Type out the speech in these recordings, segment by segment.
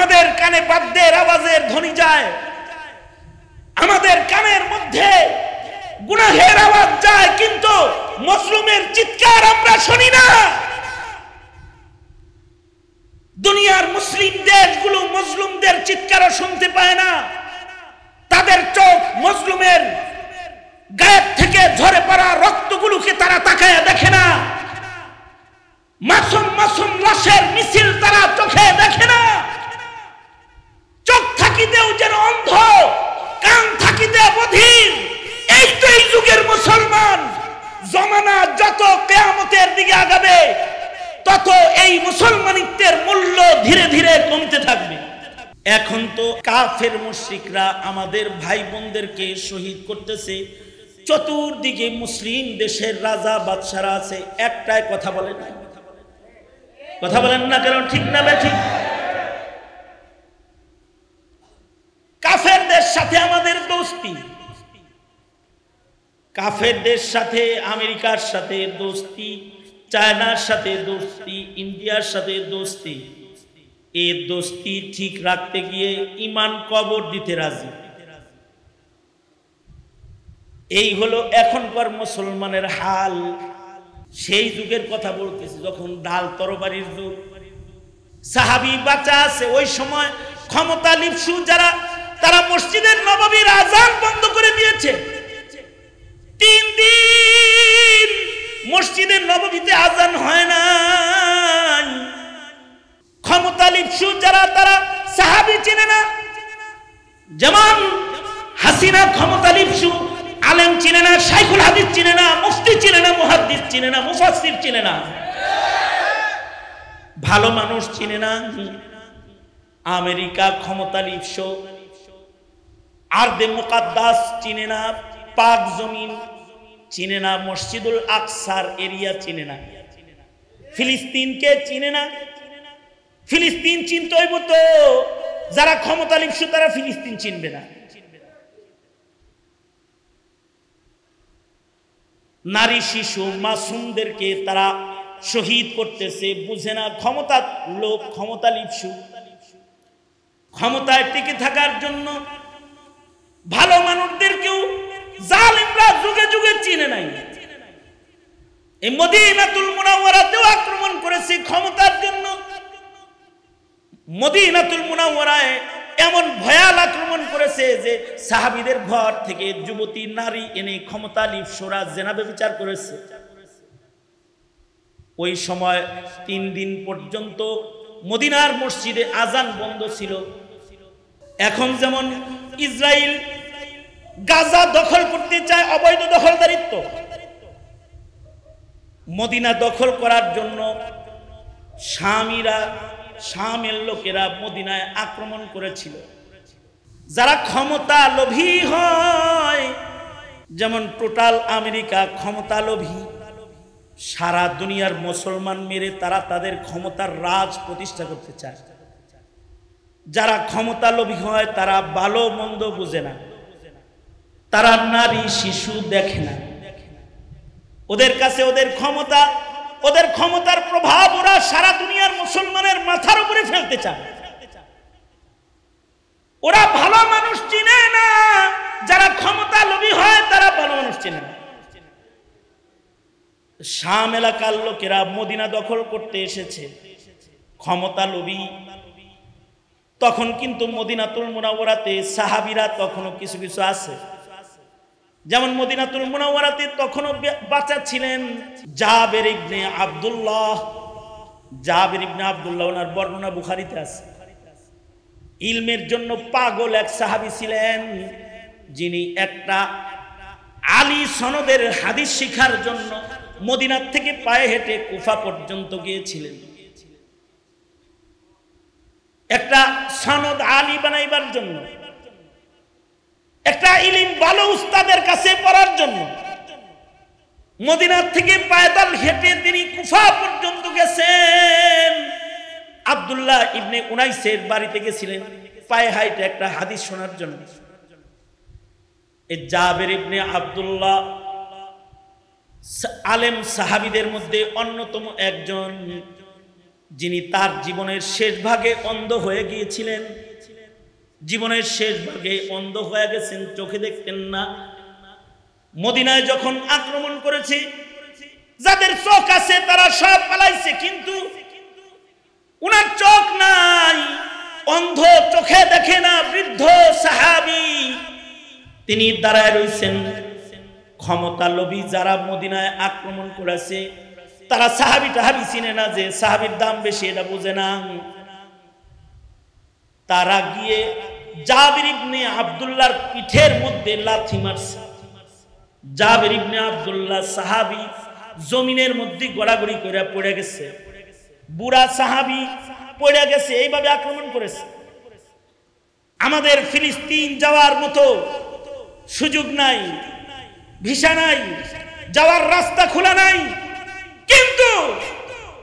আমাদের কানে বাদ্যের আওয়াজের ধ্বনি যায়, আমাদের কানের মধ্যে গুনাহের আওয়াজ যায়, কিন্তু মজলুমের চিৎকার আমরা শুনি না। দুনিয়ার মুসলিম দেশগুলো মজলুমদের চিৎকারও শুনতে পায় না। তাদের চোখ মজলুমের গায়ের থেকে ঝরে পড়া রক্তগুলোকে তারা তাকায় দেখে না। মাসুম মাসুম লাশের মিছিল তারা চোখে দেখে না। চোখ থাকিতেও যেন অন্ধ, কান থাকিতে বধির। এই তো এই যুগের মুসলমান। জমানা যত কিয়ামতের দিকে আগাবে, তত এই মুসলমানিত্বের মূল্য ধীরে ধীরে কমতে থাকবে। এখন তো কাফের মুশরিকরা আমাদের ভাই বোনদেরকে শহীদ করতেছে। চতুর্দিকে মুসলিম দেশের রাজা বাদশারা আছে, একটাই কথা বলে না। কথা বলেন না কেন? ঠিক না ঠিক? কাফেরদের সাথে আমাদের দোস্তি, কাফেরদের সাথে আমেরিকার সাথে দোস্তি, চায়নার সাথে দোস্তি, ইন্ডিয়ার সাথে দোস্তি। এই দোস্তি ঠিক রাখতে গিয়ে ঈমান কবর দিতে রাজি। এই হলো এখনকার মুসলমানের হাল। সেই যুগের কথা বলতেছি, যখন ঢাল তরবারির যুগ। সাহাবী বাঁচা আছে ওই সময়। ক্ষমতা লিপসু যারা, তারা মসজিদের নববীর আযান বন্ধ করে দিয়েছে। 3 দিন মসজিদের নববীতে আযান হয় না। ক্ষমতা লিপসু যারা, তারা সাহাবী চিনে না। যেমন হাসিনা ক্ষমতা লিপসু, আলেম চিনে না, শাইখুল হাদিস চিনে না, মুফতি চিনে না, মুহাদ্দিস চিনে না, মুফাসসির চিনে না, ভালো মানুষ চিনে না। আমেরিকা ক্ষমতা লিপসু, আরদে মুকাদ্দাস চিনে না, পাক জমিন চিনে না, মসজিদুল আকসার এরিয়া চিনে না, ফিলিস্তিনকে চিনে না। ফিলিস্তিন চিনতে হইব তো যারা ক্ষমতা লিপসু, তারা ফিলিস্তিন চিনবে না। নারী শিশু মাসুমদেরকে তারা শহীদ করতেছে, বুঝে না। ক্ষমতার লোক, ক্ষমতা লিপসু, ক্ষমতায় টিকে থাকার জন্য ভালো মানুষদেরকেও জালিমরা যুগে যুগে চিনে নাই। এই মদিনাতুল মুনাওয়ারাতেও আক্রমণ করেছে ক্ষমতার জন্য। মদিনাতুল মুনাওয়ারায় এমন ভয়াল আক্রমণ করেছে যে সাহাবীদের ঘর থেকে যুবতী নারী এনে ক্ষমতা লিপসুরা জিনা ব্যভিচার করেছে। ওই সময় 3 দিন পর্যন্ত মদিনার মসজিদে আযান বন্ধ ছিল। এখন যেমন ইসরায়েল গাজা দখল করতে চায়, অবৈধ দখলদারিত্ব। মদিনা দখল করার জন্য শামীরা, শামের লোকেরা মদিনায় আক্রমণ করেছিল। যারা ক্ষমতা লোভী হয়, যেমন টোটাল আমেরিকা ক্ষমতা লোভী, সারা দুনিয়ার মুসলমান মেরে তারা তাদের ক্ষমতার রাজ প্রতিষ্ঠা করতে চায়। যারা ক্ষমতা লোভী হয় তারা ভালো মন্দ বুঝে না, তারা নারী শিশু দেখে না। ওদের কাছে ওদের ক্ষমতা, ওদের ক্ষমতার প্রভাব ওরা সারা দুনিয়ার মুসলমানের মাথার উপরে ফেলতে চায়। ওরা ভালো মানুষ চিনে না। যারা ক্ষমতা লোভী হয় তারা ভালো মানুষ চিনে না। শাম এলাকার লোকেরা মদিনা দখল করতে এসেছে, ক্ষমতা লোভী। তখন কিন্তু মদিনাতুল মুনাওয়ারাতে সাহাবীরা তখনও কিছু কিছু আছে। যেমন মদিনাতুল মুনাওয়ারাতে তখনও বাঁচা ছিলেন জাবের ইবনে আব্দুল্লাহ। জাবের ইবনে আব্দুল্লাহ, ওনার বর্ণনা বুখারীতে আছে। ইলমের জন্য পাগল এক সাহাবী ছিলেন, যিনি একটা আলী সনদের হাদিস শিখার জন্য মদিনার থেকে পায়ে হেঁটে কুফা পর্যন্ত গিয়েছিলেন, একটা সনদ আলী বানাইবার জন্য, একটা ইলম ভালো উস্তাদের কাছে পড়ার জন্য। মদিনার থেকে পায়দল হেঁটে তিনি কুফা পর্যন্ত গেছেন। আব্দুল্লাহ ইবনে উনাইসের বাড়িতে গেছিলেন পায়ে হাইটে একটা হাদিস শোনার জন্য। এই জাবের ইবনে আব্দুল্লাহ আলেম সাহাবীদের মধ্যে অন্যতম একজন। যিনি তার জীবনের শেষ ভাগে অন্ধ হয়ে গিয়েছিলেন, জীবনের শেষ ভাগে অন্ধ হয়ে গেছেন, চোখে দেখতেন না। মদিনায় যখন আক্রমণ করেছে, যাদের চোখ আছে তারা সব পালাইছে, কিন্তু উনার চোখ নাই, অন্ধ, চোখে দেখে না, বৃদ্ধ সাহাবী তিনি দাঁড়ায় রয়েছেন। ক্ষমতা লোভী যারা মদিনায় আক্রমণ করেছে তারা সাহাবী টাহাবি চিনে না, যে সাহাবীর দাম বেশি এটা বুঝে না। তারা গিয়ে জাবির ইবনে আব্দুল্লাহর পিঠের মধ্যে লাথি মারছে। জাবির ইবনে আব্দুল্লাহ সাহাবী জমিনের মধ্যে গড়াগড়ি করে পড়ে গেছে, বুড়া সাহাবী পড়ে গেছে। এইভাবে আক্রমণ করেছে। আমাদের ফিলিস্তিন যাওয়ার মতো সুযোগ নাই, ভিসা নাই, যাওয়ার রাস্তা খোলা নাই, কিন্তু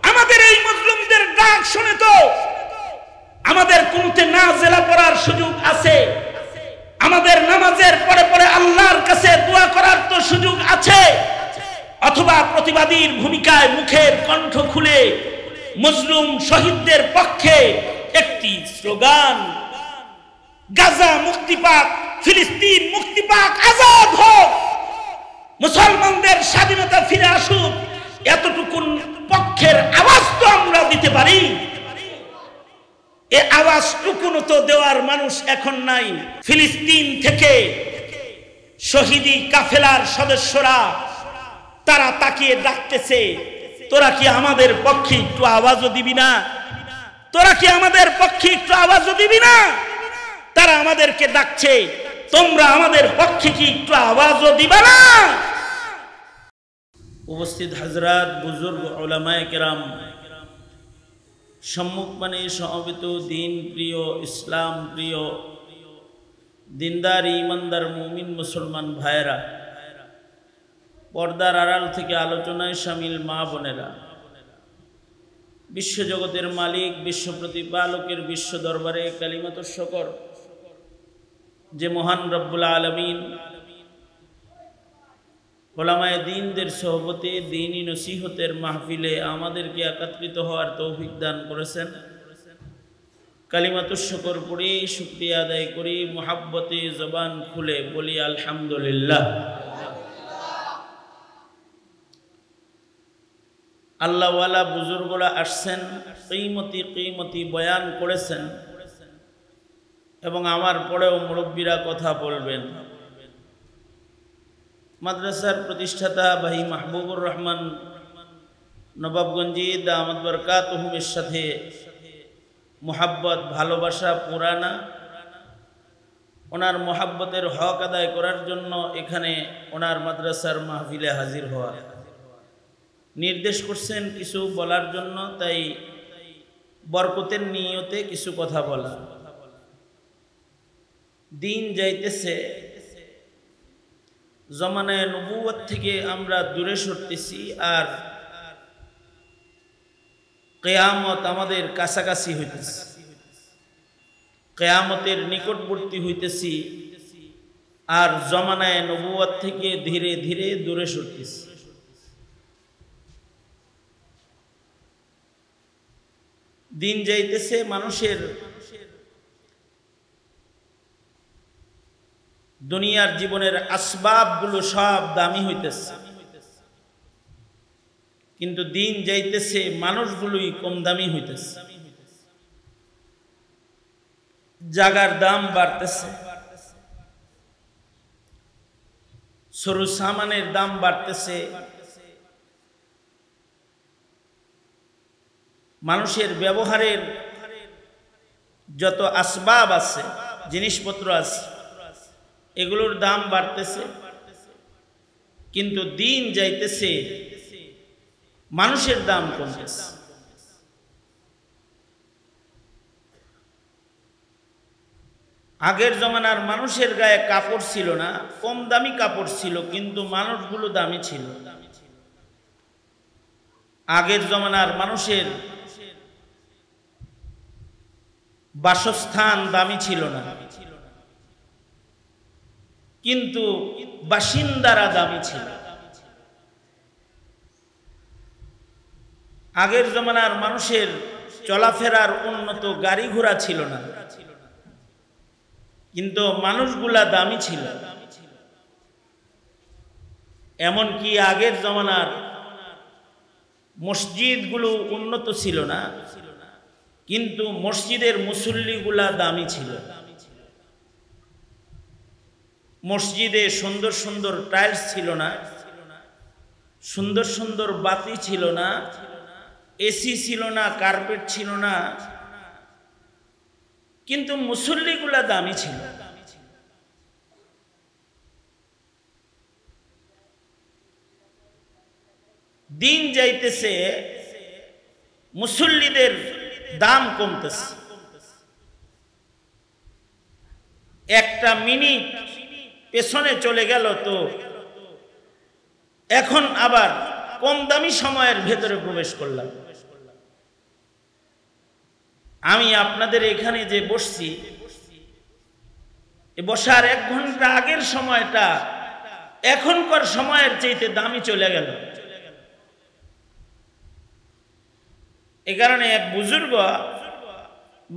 আমাদের এই মুসলিমদের ডাক শুনে তো আমাদের কুনুতে নাজিলা পড়ার সুযোগ আছে, আমাদের নামাজের পরে পরে আল্লাহর কাছে দোয়া করার তো সুযোগ আছে। অথবা প্রতিবাদীর ভূমিকায় মুখের কণ্ঠ খুলে মজলুম শহীদদের পক্ষে একটি স্লোগান, গাজা মুক্তি পাক, ফিলিস্তিন মুক্তি পাক, আজাদ হোক, মুসলমানদের স্বাধীনতা ফিরে আসুক, এতটুকু পক্ষের আওয়াজ তো আমরা দিতে পারি। এই আওয়াজটুকু তো দেওয়ার মানুষ এখন নাই। ফিলিস্তিন থেকে শহীদি কাফেলার সদস্যরা তারা তাকিয়ে ডাকতেছে, তোরা কি আমাদের পক্ষে একটু আওয়াজও দিবি না? তোরা কি আমাদের পক্ষে একটু আওয়াজও দিবি না? তারা আমাদেরকে ডাকছে, তোমরা আমাদের পক্ষে কি একটু আওয়াজও দিবা না? উপস্থিত হযরত, বুজুর্গ, উলামায়ে কেরাম, সম্মুখপানে সমবেত দিন প্রিয়, ইসলাম প্রিয়, দিনদার ইমানদার মুমিন মুসলমান ভাইয়েরা, পর্দার আড়াল থেকে আলোচনায় শামিল মা বোনেরা, বিশ্বজগতের মালিক, বিশ্ব প্রতিপালকের বিশ্ব দরবারে কালিমাতুশ শুকর, যে মহান রব্বুল আলামিন উলামায়ে দ্বীনদের সোহবতে দ্বীনি নসিহতের মাহফিলে আমাদেরকে একত্রিত হওয়ার তৌফিক দান করেছেন। কালিমাতুশ শুকর পড়ে শুকরিয়া আদায় করি, মুহাব্বতে জবান খুলে বলি আলহামদুলিল্লাহ। আল্লাহওয়ালা বুজুর্গরা আসছেন, কিমতি বয়ান করেছেন, এবং আমার পরেও মুরব্বীরা কথা বলবেন। মাদ্রাসার প্রতিষ্ঠাতা ভাই মাহবুবুর রহমান নবাবগঞ্জি দামাত বরকাতুহুমের সাথে মোহাব্বত, ভালোবাসা পুরানা, ওনার মোহাব্বতের হক আদায় করার জন্য এখানে ওনার মাদ্রাসার মাহফিলে হাজির হওয়া নির্দেশ করছেন কিছু বলার জন্য, তাই বরকতের নিয়তে কিছু কথা বলা। দিন যাইতেছে, জমানায়ে নবুয়ত থেকে আমরা দূরে সরতেছি, আর কিয়ামত আমাদের কাছাকাছি হইতেছে, কিয়ামতের নিকটবর্তী হইতেছি, আর জমানায়ে নবুয়ত থেকে ধীরে ধীরে দূরে সরতেছি। দিন যাইতেছে, মানুষের দুনিয়ার জীবনের আসবাবগুলো সব দামি হইতেছে, কিন্তু দিন যাইতেছে মানুষগুলোই কম দামি হইতেছে। জাগার দাম বাড়তেছে, সরু সামানের দাম বাড়তেছে, মানুষের ব্যবহারের যত আসবাব আছে, জিনিসপত্র আছে, এগুলোর দাম বাড়তেছে, কিন্তু দিন যাইতেছে মানুষের দাম কমতেছে। আগের জমানার মানুষের গায়ে কাপড় ছিল না, কম দামি কাপড় ছিল, কিন্তু মানুষগুলো দামি ছিল। আগের জমানার মানুষের বাসস্থান দামি ছিল না, কিন্তু বাসিন্দারা দামি ছিল। আগের জমানার মানুষের চলাফেরার উন্নত গাড়ি ঘোড়া ছিল না, কিন্তু মানুষগুলা দামি ছিল। এমনকি আগের জমানার মসজিদগুলো উন্নত ছিল না, কিন্তু মসজিদের মুসল্লিগুলা দামি ছিল। মসজিদে সুন্দর সুন্দর টাইলস ছিল না, সুন্দর সুন্দর বাতি ছিল না, এসি ছিল না, কার্পেট ছিল না, কিন্তু মুসল্লিগুলা দামি ছিল। দিন যাইতেছে, মুসল্লিদের দাম কমতেছে। একটা মিনিট পেছনে চলে গেল তো এখন আবার কম দামি সময়ের ভেতরে প্রবেশ করলাম। আমি আপনাদের এখানে যে বসছি, বসার 1 ঘন্টা আগের সময়টা এখনকার সময়ের চাইতে দামি চলে গেল। এ কারণে এক বুজুর্গ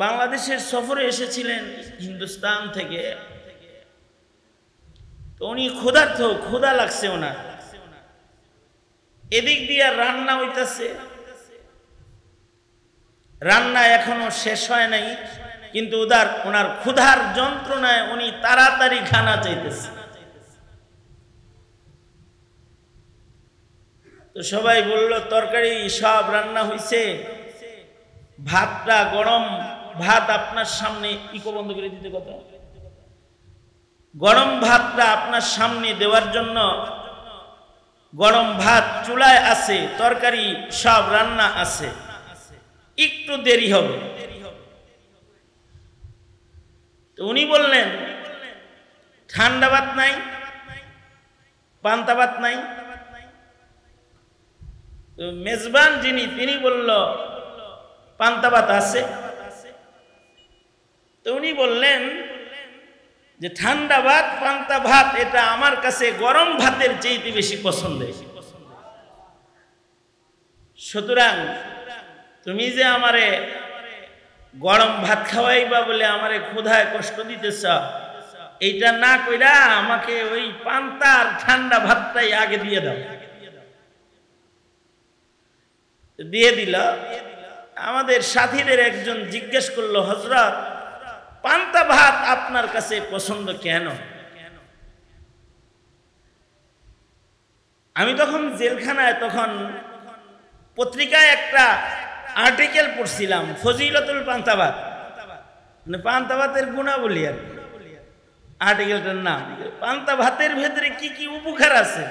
বাংলাদেশের সফরে এসেছিলেন হিন্দুস্তান থেকে, তো উনি ক্ষুধার্ত, ক্ষুধা লাগছে ওনার, এদিক দিয়ে রান্না হইতেছে, রান্না এখনো শেষ হয় নাই, কিন্তু ওনার ক্ষুধার যন্ত্রণায় উনি তাড়াতাড়ি খানা চাইতেছে। তো সবাই বলল তরকারি সব রান্না হইছে, ভাতটা গরম, ভাত আপনার সামনে, ইকো বন্ধ করে দিতে কথা, গরম ভাতটা আপনার সামনে দেওয়ার জন্য গরম ভাত চুলায় আছে, তরকারি সব রান্না আছে, একটু দেরি হবে। তো উনি বললেন ঠান্ডা ভাত নাই, পান্তা ভাত নাই। তো মেজবান যিনি, তিনি বলল পান্তা ভাত আছে। তো উনি বললেন যে ঠান্ডা ভাত, পান্তা ভাত এটা আমার কাছে গরম ভাতের চাইতে বেশি পছন্দের। সুতরাং তুমি যে আমারে গরম ভাত খাওয়াইবা বলে আমারে ক্ষুধায় কষ্ট দিতেছ, এইটা না কইরা আমাকে ওই পান্তা আর ঠান্ডা ভাতটাই আগে দিয়ে দাও। দিয়ে দিল। আমাদের সাথীদের একজন জিজ্ঞেস করলো, হযরত পান্তা ভাত আপনার কাছে পছন্দ কেন? আমি তখন জেলখানায়, তখন পত্রিকায় একটা আর্টিকেল পড়ছিলাম, ফজিলতুল পান্তা ভাত, মানে পান্তা ভাতের গুণাবলী আর কি, আর্টিকেলটার নাম। পান্তা ভাতের ভেতরে কি কি উপকার আছে।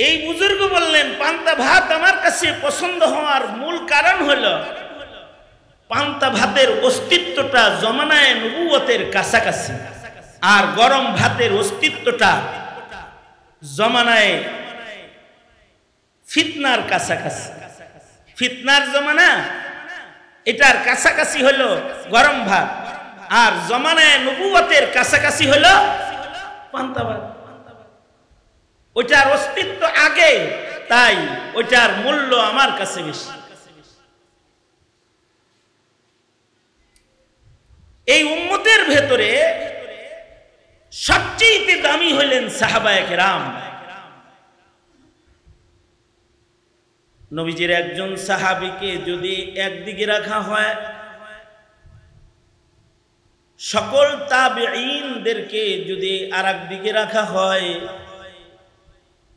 এই বুজুর্গ বললেন পান্তা ভাত আমার কাছে পছন্দ হওয়ার মূল কারণ হলো পান্তা ভাতের অস্তিত্বটা জমানায়ে নবুয়তের কাছাকাছি, আর গরম ভাতের অস্তিত্বটা জমানায়ে ফিতনার কাছাকাছি। ফিতনার জমানা, এটার কাছাকাছি হলো গরম ভাত, আর জমানায়ে নবুয়তের কাছাকাছি হলো পান্তা ভাত। ওইটার অস্তিত্ব আগে, তাই ওইটার মূল্য আমার কাছে বেশি। এই উম্মতের ভেতরে সবচেয়ে দামি হলেন সাহাবায়ে কেরাম। নবীজির একজন সাহাবীকে যদি একদিকে রাখা হয়, সকল তাবেঈনদেরকে যদি আরেক দিকে রাখা হয়,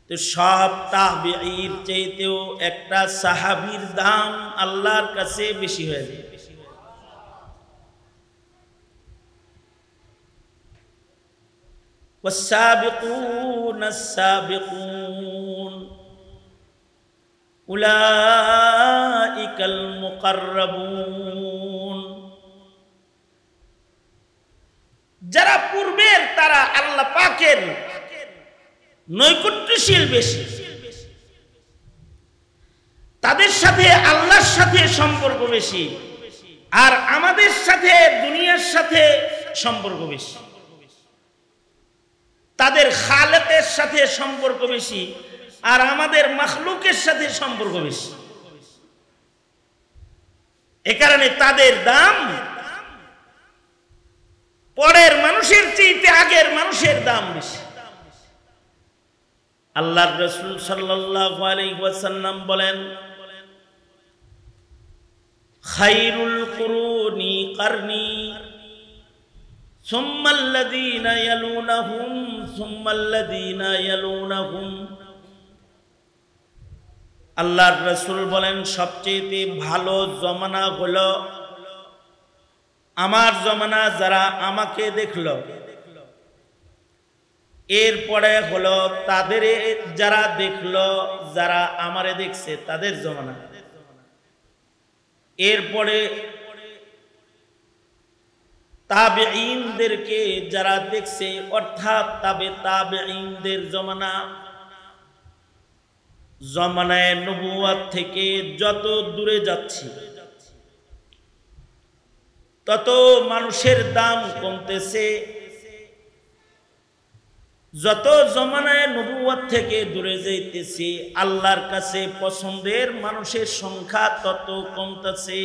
তো সব তাবেঈর চাইতেও একটা সাহাবীর দাম আল্লাহর কাছে বেশি হয়ে যায়। والسابقون السابقون أولئك المقربون। যারা পূর্বের তারা আল্লাহ পাকের নৈকট্যশীল বেশি, তাদের সাথে আল্লাহর সাথে সম্পর্ক বেশি, আর আমাদের সাথে দুনিয়ার সাথে সম্পর্ক বেশি। তাদের খালেকের সাথে সম্পর্ক বেশি, আর আমাদের মাখলুকের সাথে সম্পর্ক বেশি। এ কারণে তাদের দাম পরের মানুষের চাইতে আগের মানুষের দাম বেশি। আল্লাহর রাসূল সাল্লাল্লাহু আলাইহি ওয়াসাল্লাম বলেন, খায়রুল কুরুনি কারনি সুম্মাল্লাযীনা ইয়ালুনাহুম সুম্মাল্লাযীনা ইয়ালুনাহুম। আল্লাহর রাসূল বলেন, সবচেয়ে ভালো জমানা হলো আমার জমানা, যারা আমাকে দেখলো, এরপরে হলো তাদের যারা দেখলো, যারা আমারে দেখছে তাদের জমানা, এরপরে তাবেঈনদেরকে যারা দেখছে অর্থাৎ তাবেঈনদের জমানা। জমানায়ে নবুয়ত থেকে যত দূরে যাচ্ছি তত মানুষের দাম কমতেছে, যত জমানায়ে নবুয়ত থেকে দূরে যাইতেছি আল্লাহর কাছে পছন্দের মানুষের সংখ্যা তত কমতেছে।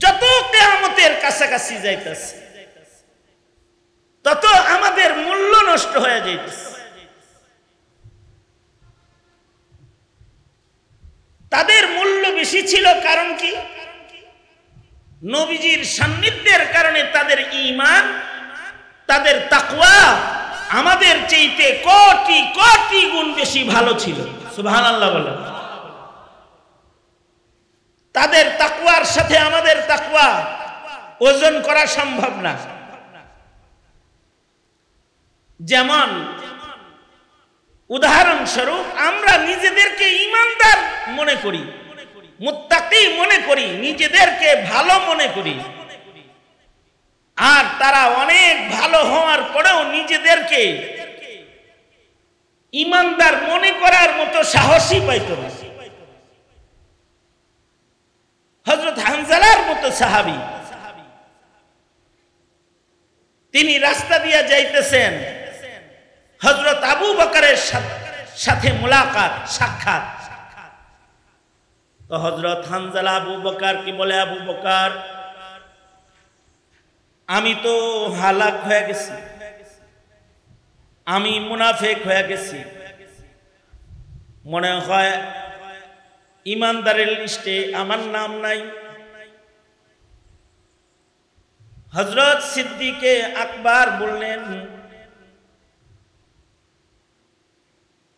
যত কিয়ামতের কাছাকাছি যাইতেছে তত আমাদের মূল্য নষ্ট হয়ে যাইতেছে। তাদের মূল্য বেশি ছিল, কারণ কি? নবীজির সান্নিধ্যের কারণে তাদের ঈমান, তাদের তাকওয়া আমাদের চাইতে কোটি কোটি গুণ বেশি ভালো ছিল। সুবহানাল্লাহ বলেন। তাদের তাকওয়ার সাথে আমাদের তাকওয়া ওজন করা সম্ভব না। যেমন উদাহরণস্বরূপ আমরা নিজেদেরকে ঈমানদার মনে করি, মুত্তাকি মনে করি, নিজেদেরকে ভালো মনে করি, আর তারা অনেক ভালো হওয়ার পরেও নিজেদেরকে ঈমানদার মনে করার মতো সাহসী পাইত না। হযরত হানজালার মতো সাহাবী, তিনি রাস্তা দিয়ে যাইতেছেন, হযরত আবু বকরের সাথে মুলাকাত, সাক্ষাৎ। তো হযরত হানজালা আবু বকরকে বলে, আবু বকর, আমি তো হালাক হয়ে গেছি, আমি মুনাফিক হয়ে গেছি, মনে হয় ঈমানদারের লিস্টে আমার নাম নাই। হযরত সিদ্দিকে আকবর বললেন,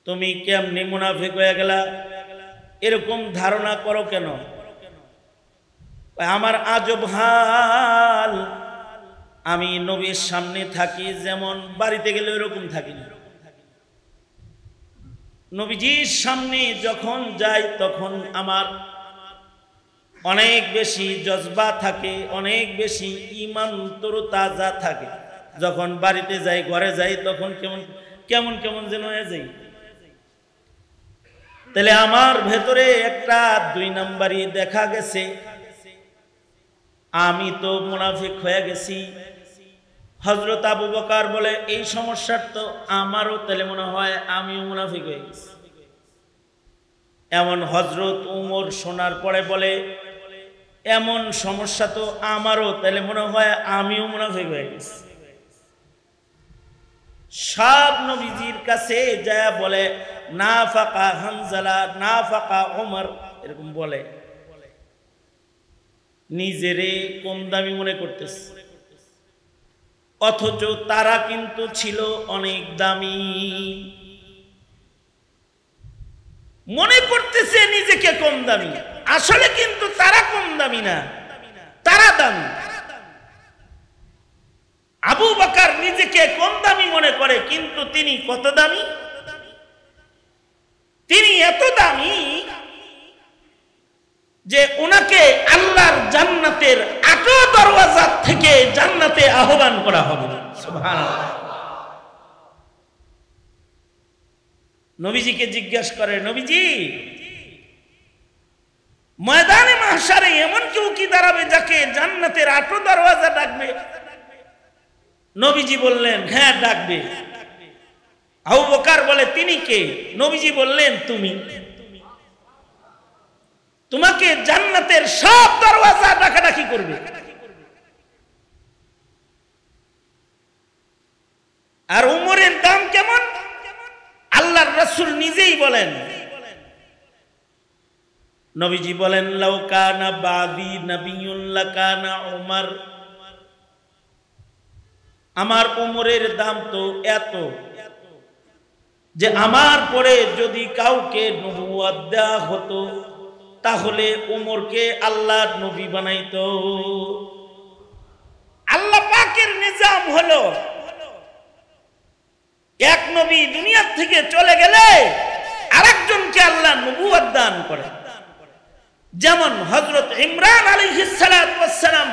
তুমি কেমনি মুনাফিক হয়ে গেলা? এরকম ধারণা করো কেন? আমার আজব হাল, আমি নবীর সামনে থাকি যেমন বাড়িতে গেলে এরকম থাকি না। নবীজির সামনে যখন যাই তখন আমার অনেক বেশি জজবা থাকে, অনেক বেশি ঈমান তরতাজা থাকে। যখন বাড়িতে যাই, ঘরে যাই, তখন কেমন কেমন কেমন যেন হয়ে যাই। তাহলে আমার ভেতরে একটা ২ নাম্বারই দেখা গেছে, আমি তো মুনাফিক হয়ে গেছি। হযরত আবু বকর বলে, এই সমস্যার তো আমারও তাহলে মনে হয় আমিও মুনাফিক হয়ে গেছি। এমন হযরত উমর শোনার পরে বলে, এমন সমস্যা তো আমারও, তাহলে মনে হয় আমিও মুনাফিক হয়ে গেছি। সব নবীজির কাছে যায় বলে, নাফাকা হানজালা, নাফাকা ওমর, এরকম বলে, নিজেরে কম দামি মনে করতেছে, অথচ তারা কিন্তু ছিল অনেক দামি। মনে করতেছে নিজেকে কম দামি, আসলে কিন্তু তারা কম দামি না, তারা দামি। আবু বকর নিজেকে কম দামি মনে করে, কিন্তু তিনি কত দামি? তিনি এত দামি যে ওনাকে আল্লাহর জান্নাতের ৮ দরওয়াজা থেকে জান্নাতে আহ্বান করা হবে। সুবহানাল্লাহ। নবীজিকে জিজ্ঞাসা করে, নবীজি, ময়দানে মাহশারে এমন কেউ কি দাঁড়াবে যাকে জান্নাতের ৮ দরওয়াজা ডাকবে? নবীজি বললেন, হ্যাঁ ডাকবে। আবু বকর বলে তিনি কে? নবীজি বললেন তুমি। তোমাকে জান্নাতের সব দরওয়াজা ডাকাডাকি করবে। আর উমরের দাম কেমন? আল্লাহর রাসূল নিজেই বলেন, নবীজি বলেন লাউ কানা বাদি নবিয়্যুন লাকানা উমর, আমার উমরের দাম তো এত যে আমার পরে যদি কাউকে নবুয়ত দেওয়া হতো তাহলে উমরকে আল্লাহর নবী বানাইতো। আল্লাহ পাকের নিজাম হলো এক নবী দুনিয়া থেকে চলে গেলে আরেকজনকে আল্লাহ নবুয়ত দান করে। যেমন হযরত ইমরান আলাইহিস সালাতু ওয়াস সালাম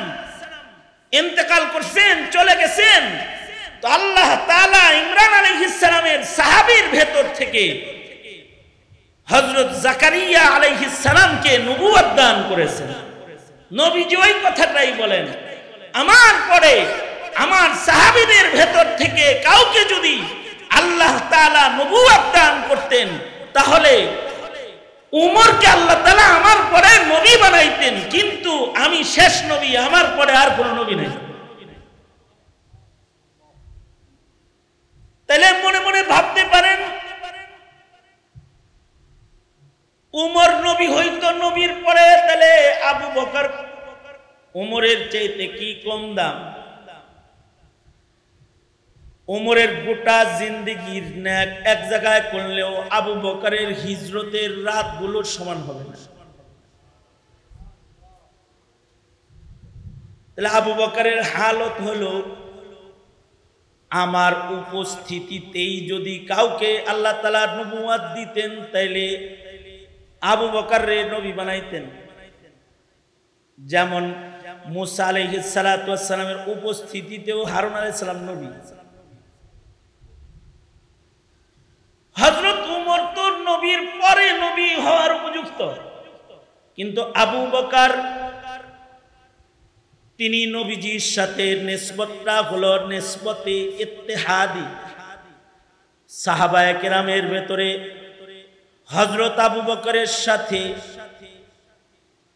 ইন্তেকাল করছেন, চলে গেছেন, তো আল্লাহ তাআলা ইমরান আলাইহিস সালামের সাহাবীর ভেতর থেকে হযরত জাকারিয়া আলাইহিস সালামকে নবুয়ত দান করেছেন। নবীজি ওই কথাটাই বলেন, আমার পরে আমার সাহাবীদের ভেতর থেকে কাউকে যদি আল্লাহ তাআলা নবুয়ত দান করতেন তাহলে উমরকে আল্লাহ তাআলা আমার পরে নবী বানাইতেন, কিন্তু আমি শেষ নবী, আমার পরে আর কোনো নবী নেই। তাহলে মনে মনে ভাবতে পারেন উমর নবী হইতো নবীর পরে, তাহলে আবু বকর উমরের চাইতে কি কম দাম? উমরের গোটা জিন্দেগির ন্যাক এক জায়গায় করলেও আবু বকরের হিজরতের রাতগুলোর সমান হবে না। তাহলে আবু বকরের হালত হলো আমার উপস্থিতিতেই যদি কাউকে আল্লাহ তাআলা নবুয়ত দিতেন তাইলে আবু বকররে নবী বানাইতেন। যেমন মুসা আলাইহিস সালাতু ওয়াস সালামের উপস্থিতিতেও হারুন আলাইহিস সালাম নবী। হযরত উমর তো নবীর পরে নবী হওয়ার উপযুক্ত, কিন্তু আবু বকর তিনি নবীজির সাথে নিসবতটা হলো নিসবতে ইত্তেহাদি। সাহাবায়ে কেরামের ভেতরে হযরত আবু বকরের সাথে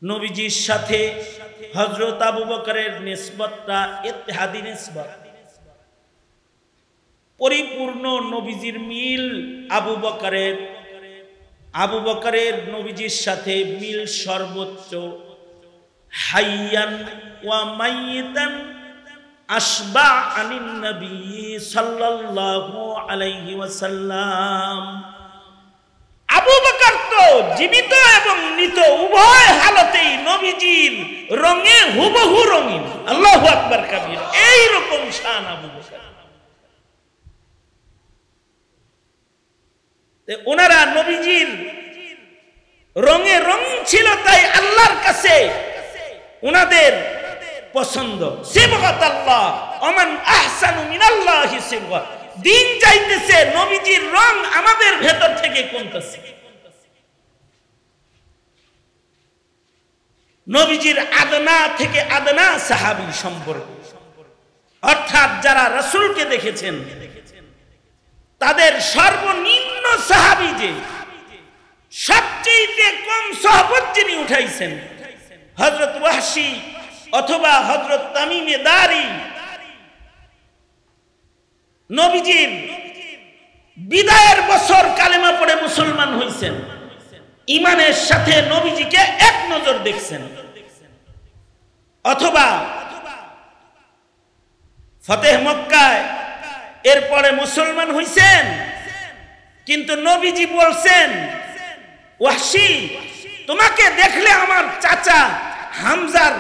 নবীজির সাথে হযরত আবু বকরের নিসবতটা ইত্তেহাদি নিসবত, পরিপূর্ণ নবীজির মিল আবু বকরের নবীজির সাথে মিল সর্বোচ্চ। হাইয়ান ওয়া মাইয়িতান আশবা আনিন নবী সাল্লাল্লাহু আলাইহি ওয়াসাল্লাম। আবু বকর তো জীবিত এবং মৃত উভয় হালতেই নবীজির রঙে হুবহু রঙিন। আল্লাহু আকবার কাবীর। এই রকম শান আবু বকর। ওনারা নবীজির রঙে রং ছিল, তাই আল্লাহর কাছে ওনাদের পছন্দ। সিবগাত আল্লাহ ওমান আহসানু মিনাল্লাহি সিবগা। দিন চাইতেছে নবীজির রং আমাদের ভেতর থেকে কোনটাছে। নবীজির আদনা থেকে আদনা সাহাবী সম্পর্ক, অর্থাৎ যারা রাসূলকে দেখেছেন তাদের সর্বনিম্ন সাহাবী যে সবচেয়ে কম সহবত যিনি উঠাইছেন হযরত ওয়াহশী অথবা হযরত তামিমে দারি। নবীজির বিদায়ের বছর কালেমা পড়ে মুসলমান হইছেন, ঈমানের সাথে নবীজিকে এক নজর দেখছেন। অথবা ফতেহ মক্কায় এরপরে মুসলমান হইছেন, কিন্তু নবীজি বলছেন ওয়াহশী তোমাকে দেখলে আমার চাচা হামজার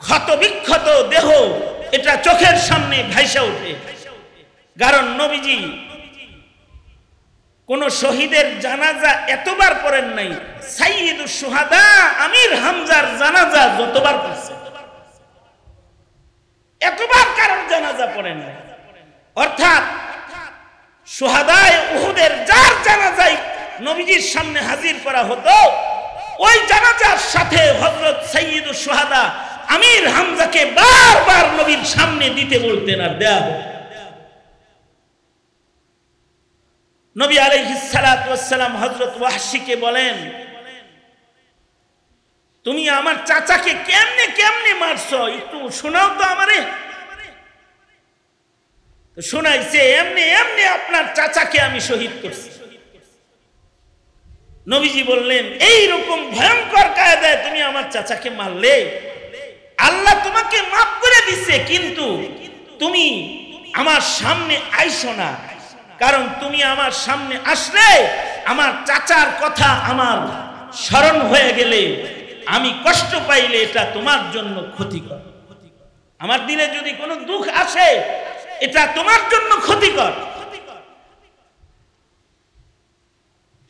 ক্ষত বিক্ষত দেহ এটা চোখের সামনে ভাইসা ওঠে। কারণ নবীজি কোন শহীদের জানাজা এতবার পড়েন নাই, সাইয়্যিদুশ শুহাদা আমির হামজার জানাজা যতবার পড়ছেন এতবার কারণ জানাজা পড়েন নাই। অর্থাৎ শুহাদায়ে উহুদের যার জানাজায় নবীজির সামনে হাজির করা হতো ওই জানাজার সাথে হযরত সাইয়্যিদুশ শুহাদা আমির হামজাকে বারবার নবীর সামনে দিতে বলতেন আর দেয়া হতো। নবী আলাইহিস সালাতু ওয়াস সালাম হযরত ওয়াহশীকে বলেন, তুমি আমার চাচাকে কেমনে কেমনে মারছো, একটু শোনাও তো আমারে। তো শোনাইছে, এমনি এমনি আপনার চাচাকে আমি শহীদ করছি। নবীজি বললেন, এই রকম ভয়ঙ্কর কায়দায় তুমি আমার চাচাকে মারলে, আল্লাহ তোমাকে মাফ করে দিচ্ছে, কিন্তু তুমি আমার সামনে আইসো না, কারণ তুমি আমার সামনে আসলে আমার চাচার কথা আমার স্মরণ হয়ে গেলে, আমি কষ্ট পাইলে এটা তোমার জন্য ক্ষতিকর। আমার দিলে যদি কোনো দুঃখ আসে, এটা তোমার জন্য ক্ষতিকর।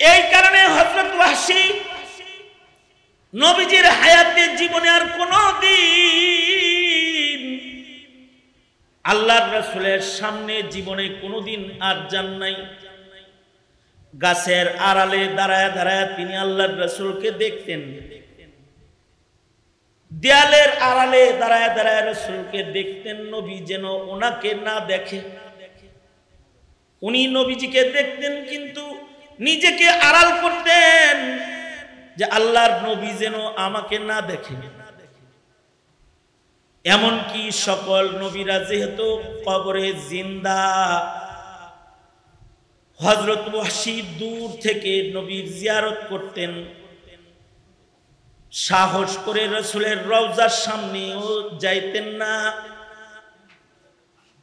এই কারণে হযরত ওয়াহশী নবীজির হায়াতে জীবনে আর কোনো দিন আল্লাহর রাসূলের সামনে জীবনে কোনোদিন আর যান নাই। গাছের আড়ালে দাঁড়ায় দাঁড়ায় তিনি আল্লাহর রাসূলকে দেখতেন, দেয়ালের আড়ালে দাঁড়ায় দাঁড়ায় রাসূলকে দেখতেন, নবী যেন ওনাকে না দেখে। উনি নবীজিকে দেখতেন কিন্তু নিজেকে আড়াল করতেন, যে আল্লাহর নবী যেন আমাকে না দেখে। এমনকি সকল নবীরা যেহেতু কবরে জিন্দা, হযরত ওয়াহশী দূর থেকে নবীর জিয়ারত করতেন, সাহস করে রাসূলের রওজার সামনেও যাইতেন না,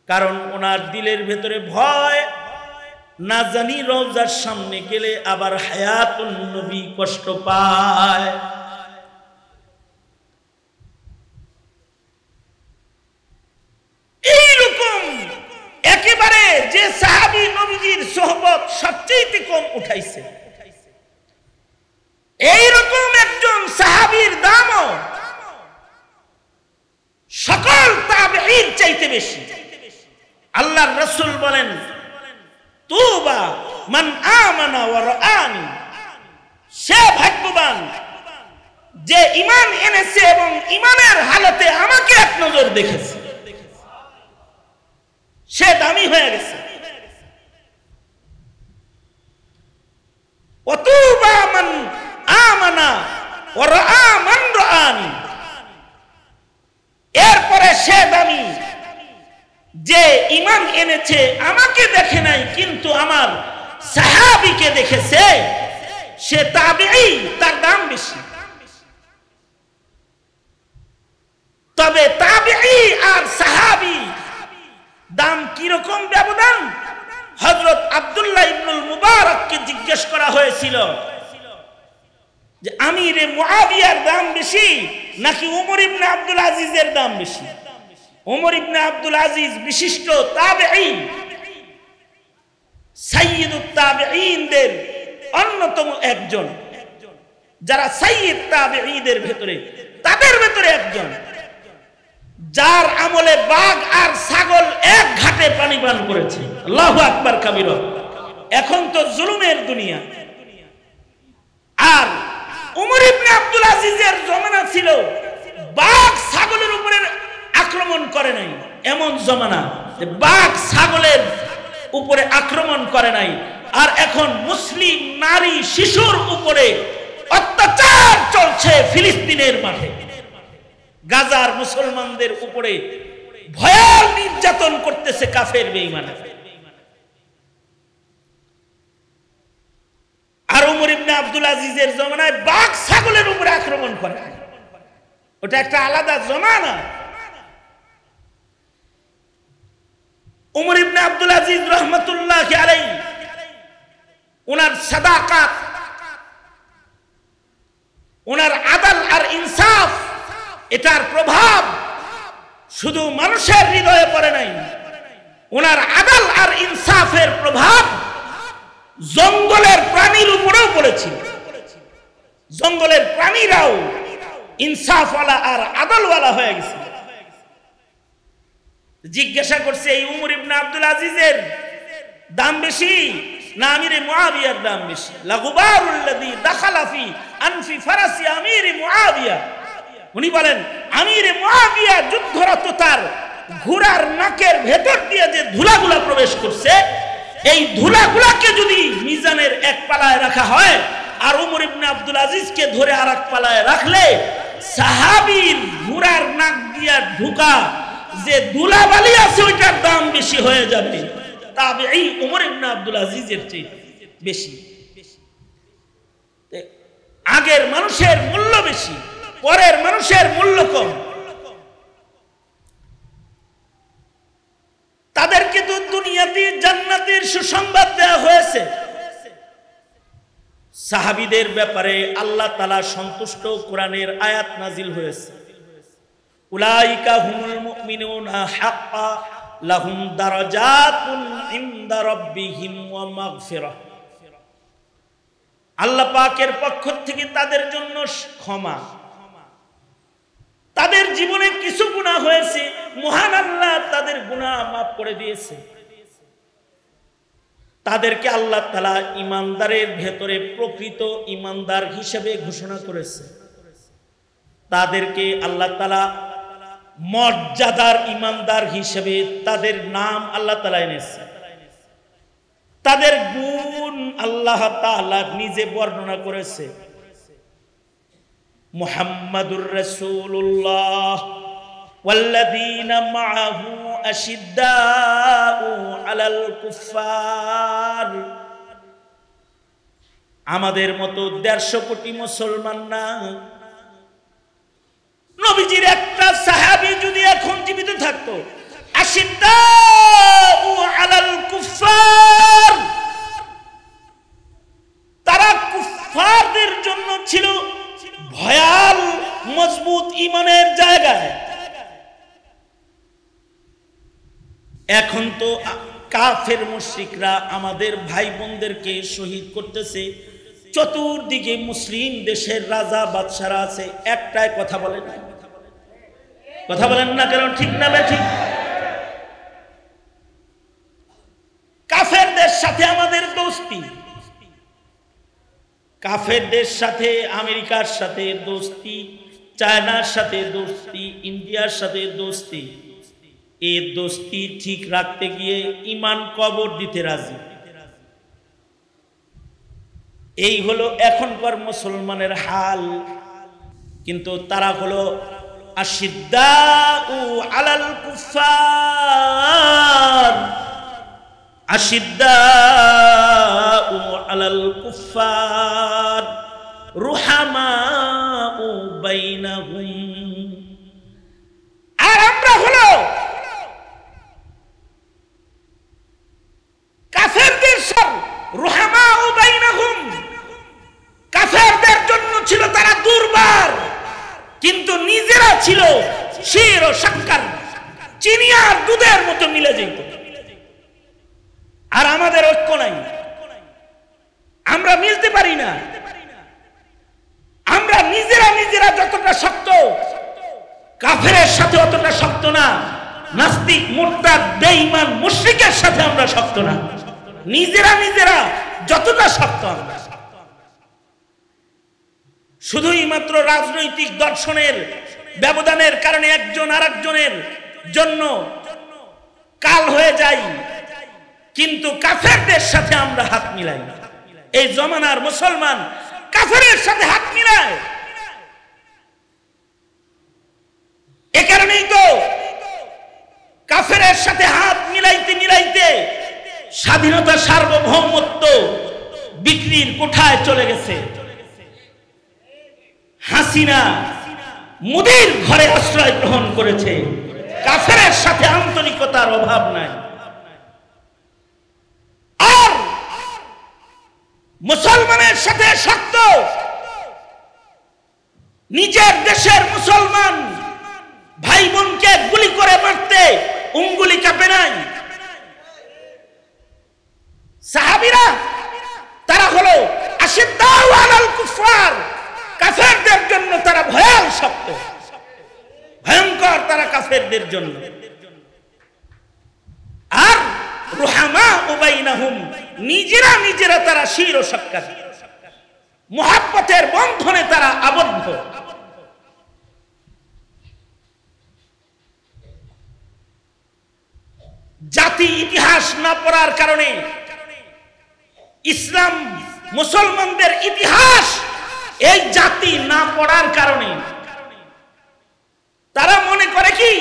কারণ ওনার দিলের ভেতরে ভয়, না জানি রওজার সামনে গেলে আবার হায়াতুন নবী কষ্ট পায়। এইরকম একেবারে যে সাহাবী নবীজির সোহবত সবচেয়ে কম উঠাইছে, এইরকম একজন সাহাবীর দামও সকল তাবেঈর চাইতে বেশি। আল্লাহর রাসূল বলেন, তুবা মান আমানা ওয়া রাআনি, সে ভাগ্যবান যে ঈমান এনেছে এবং ঈমানের হালতে আমাকে এক নজর দেখেছে, সে দামি হয়ে গেছে। ওয়া তুবা মান আমানা ওয়া রাআ মান রাআনি, এরপরে সে দামি যে ঈমান এনেছে, আমাকে দেখে নাই কিন্তু আমার সাহাবীকে দেখেছে, সে তাবেঈ, তার দাম বেশি। তবে তাবেঈ আর সাহাবী দাম কি রকম ব্যবধান? হযরত আব্দুল্লাহ ইবনুল মুবারককে জিজ্ঞেস করা হয়েছিল যে আমিরে মুআবিয়ার দাম বেশি নাকি ওমর ইবনে আব্দুল আজিজের দাম বেশি? ওমর ইবনে আব্দুল আজিজ বিশিষ্ট তাবেঈ, সাইয়্যিদুত তাবেঈনদের অন্যতম একজন, যারা সাইয়্যিদ তাবেঈদের ভেতরে, তাদের ভেতরে একজন, যার আমলে বাঘ আর ছাগল এক ঘাটে পানি পান করেছে। আল্লাহু আকবার কাবীরা। এখন তো জুলুমের দুনিয়া। আর ওমর ইবনে আব্দুল আজিজের জমানা ছিল বাঘ ছাগলের উপরে আক্রমণ করে নাই, এমন জমানা যে বাঘ ছাগলের উপরে আক্রমণ করে নাই। আর এখন মুসলিম নারী শিশুর উপরে অত্যাচার চলছে ফিলিস্তিনের মাঠে। গাজার মুসলমানদের উপরে ভয়াল নির্যাতন করতেছে কাফের বেঈমানরা। আর ওমর ইবনে আব্দুল আজিজের জমানায় বাঘ ছাগলের উপরে আক্রমণ করে, ওটা একটা আলাদা জমানা। ওমর ইবনে আব্দুল আজিজ রাহমাতুল্লাহি আলাইহি, ওনার সাদাকাত, ওনার আদল আর ইনসাফ, এটার প্রভাব শুধু মানুষের হৃদয়ে পড়ে নাই, ওনার আদল আর ইনসাফের প্রভাব জঙ্গলের প্রাণীর উপরেও পড়েছিল। জঙ্গলের প্রাণীরাও ইনসাফওয়ালা আর আদলওয়ালা হয়ে গেছে। জিজ্ঞাসা করছে, এই ওমর ইবনে আব্দুল আজিজের দাম বেশি না আমিরে মুআবিয়ার দাম বেশি? লাগুবারুল্লাযী দাখালা ফি আনফি ফারাসি আমিরে মুআবিয়া, উনি বলেন আমিরে মুআবিয়া যুদ্ধরত তার ঘোড়ার নাকের ভেতর দিয়ে যে ধুলাগুলা প্রবেশ করছে, এই ধুলাগুলাকে যদি মিজানের এক পালায় রাখা হয় আর ওমর ইবনে আব্দুল আজিজকে ধরে আরেক পালায় রাখলে সাহাবীর ঘোড়ার নাক দিয়া ঢুকা যে ধুলাবালি আছে ওইটার দাম বেশি হয়ে যাবে তাবেঈ ওমর ইবনে আব্দুল আজিজের চেয়ে বেশি। আগের মানুষের মূল্য বেশি, পরের মানুষের মূল্য কম। তাদেরকে তো দুনিয়াতে জান্নাতের সুসংবাদ দেওয়া হয়েছে। সাহাবীদের ব্যাপারে আল্লাহ তাআলা সন্তুষ্ট কোরআনের আয়াত নাজিল হয়েছে, উলাইকা হুমুল মুমিনুনা হাক্কা লাহুম দারাজাতুন ইনদা রাব্বিহিম ওয়া মাগফিরাহ। আল্লাহ পাকের পক্ষ থেকে তাদের জন্য ক্ষমা, তাদের জীবনে কিছু গুনাহ হয়েছে, মহান আল্লাহ তাদের গুনাহ মাফ করে দিয়েছে। তাদেরকে আল্লাহ তাআলা ঈমানদারের ভেতরে প্রকৃত ঈমানদার হিসেবে ঘোষণা করেছে। তাদেরকে আল্লাহ তাআলা মর্যাদার ঈমানদার হিসেবে তাদের নাম আল্লাহ তাআলা এনেছে। তাদের গুণ আল্লাহ তাআলা নিজে বর্ণনা করেছে। মুহাম্মাদুর রাসূলুল্লাহ ওয়াল্লাযীনা মাআহু আশিদ্দাউ আলাল কুফফার। আমাদের মতো 150 কোটি মুসলমান না, নবীজির একটা সাহাবী যদি এখন জীবিত থাকতো, আশিদ্দাউ আলাল কুফফার, তারা কুফফারদের জন্য ছিল ভয়াল মজবুত ঈমানের জায়গায়। এখন তো কাফের মুশরিকরা আমাদের ভাই বোনদেরকে শহীদ করতেছে, চতুর্দিকে মুসলিম দেশের রাজা বাদশারা আছে, একটাই কথা বলে না, কথা বলেন না কেন? ঠিক না ঠিক? কাফেরদের সাথে আমাদের দোস্তি, কাফেরদের সাথে আমেরিকার সাথে দোস্তি, চায়নার সাথে দোস্তি, ইন্ডিয়ার সাথে দোস্তি। এই দোস্তি ঠিক রাখতে গিয়ে ঈমান কবর দিতে রাজি। এই হলো এখনকার মুসলমানের হাল। কিন্তু তারা হলো আশিদ্দাউ আলাল কুফফার, আশিদ্দাউ আলাল কুফফার রুহামাউ বাইনাহুম। আর আমরা হলো কাফেরদের সব রুহামাউ বাইনাহুম। কাফেরদের জন্য ছিল তারা দুর্বার, কিন্তু নিজেরা ছিল শির ও শক্কর, চিনি আর দুধের মতো মিলে যেত। আর আমাদের ঐক্য নাই, আমরা মিলতে পারি না। আমরা নিজেরা যতটা শক্ত, কাফেরের সাথে অতটা শক্ত না। নাস্তিক, মুরতাদ, বেঈমান, মুশরিকের সাথে আমরা শক্ত না। নিজেরা যতটা শক্ত আমরা, শুধুই মাত্র রাজনৈতিক দর্শনের ব্যবধানের কারণে একজন আরেকজনের জন্য কাল হয়ে যায়, কিন্তু কাফেরদের সাথে আমরা হাত মিলাই। এই জমানার মুসলমান কাফেরের সাথে হাত মিলায়। এ কারণেই তো কাফেরের সাথে হাত মিলাইতে স্বাধীনতা, সার্বভৌমত্ব বিক্রির কোঠায় চলে গেছে। হাসিনা মোদির ঘরে আশ্রয় গ্রহণ করেছে। কাফেরের সাথে আন্তরিকতার অভাব নাই। আর মুসলমানের সাথে শক্ত, নিজের দেশের মুসলমান ভাই বোনকে গুলি করে মারতে উঙ্গুলি কাঁপে নাই। সাহাবীরা তারা হলো আশিদ্দাউ আলাল কুফফার, কাফেরদের জন্য তারা ভয়াল শক্ত, ভয়ঙ্কর তারা কাফেরদের জন্য। আর রুহামাউ বাইনাহুম, নিজেরা তারা শির ও শক্কর, মুহাব্বতের বন্ধনে তারা আবদ্ধ। জাতি ইতিহাস না পড়ার কারণে ইসলাম মুসলমানদের ইতিহাস এই জাতি না পড়ার কারণে তারা মনে করে কি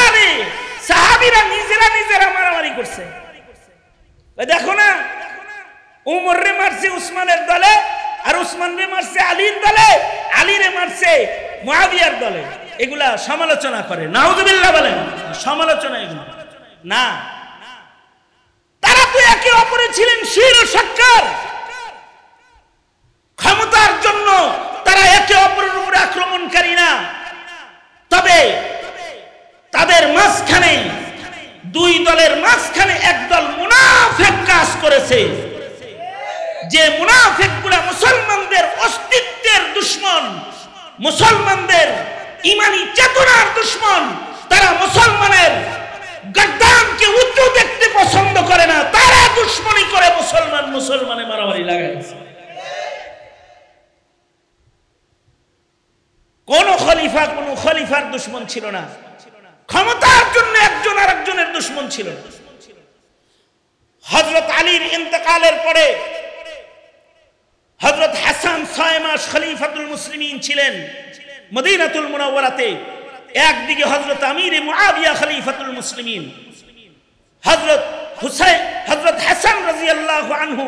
আরে সাহাবীরা নিজেরা মারামারি করছে। দেখো না, উমর রে মারছে উসমানের দলে, আর উসমান রে মারছে আলীর দলে, আলী রে মারছে মুআবিয়ার দলে। এগুলা সমালোচনা করে, নাউযুবিল্লাহ বলেন, সমালোচনা এগুলো না। তারা তো একে অপরে ছিলেন শির ও শক্কর। ক্ষমতার জন্য তারা একে অপরের উপরে আক্রমণকারী না। তবে তাদের মাঝখানে, দুই দলের মাঝখানে একদল মুনাফিক কাজ করেছে, যে মুনাফিকগুলা মুসলমানদের অস্তিত্বের দুশমন, মুসলমানদের ইমানি চেতনার দুশমন। তারা মুসলমানের গদ্দানকে উঁচু দেখতে পছন্দ করে না, তারা দুশমনী করে মুসলমানে মারামারি লাগাইছে। কোন খলিফার দুশমন ছিল না, ক্ষমতার জন্য একজন আরেকজনের দুশমন ছিল না। হযরত আলীর ইন্তেকালের পরে হযরত হাসান 6 মাস খলিফাতুল মুসলিমিন ছিলেন মদিনাতুল মুনাওয়ারাতে। একদিকে হযরত আমির মুআবিয়া খলিফাতুল মুসলিমিন, হযরত হাসান রাদিয়াল্লাহু আনহু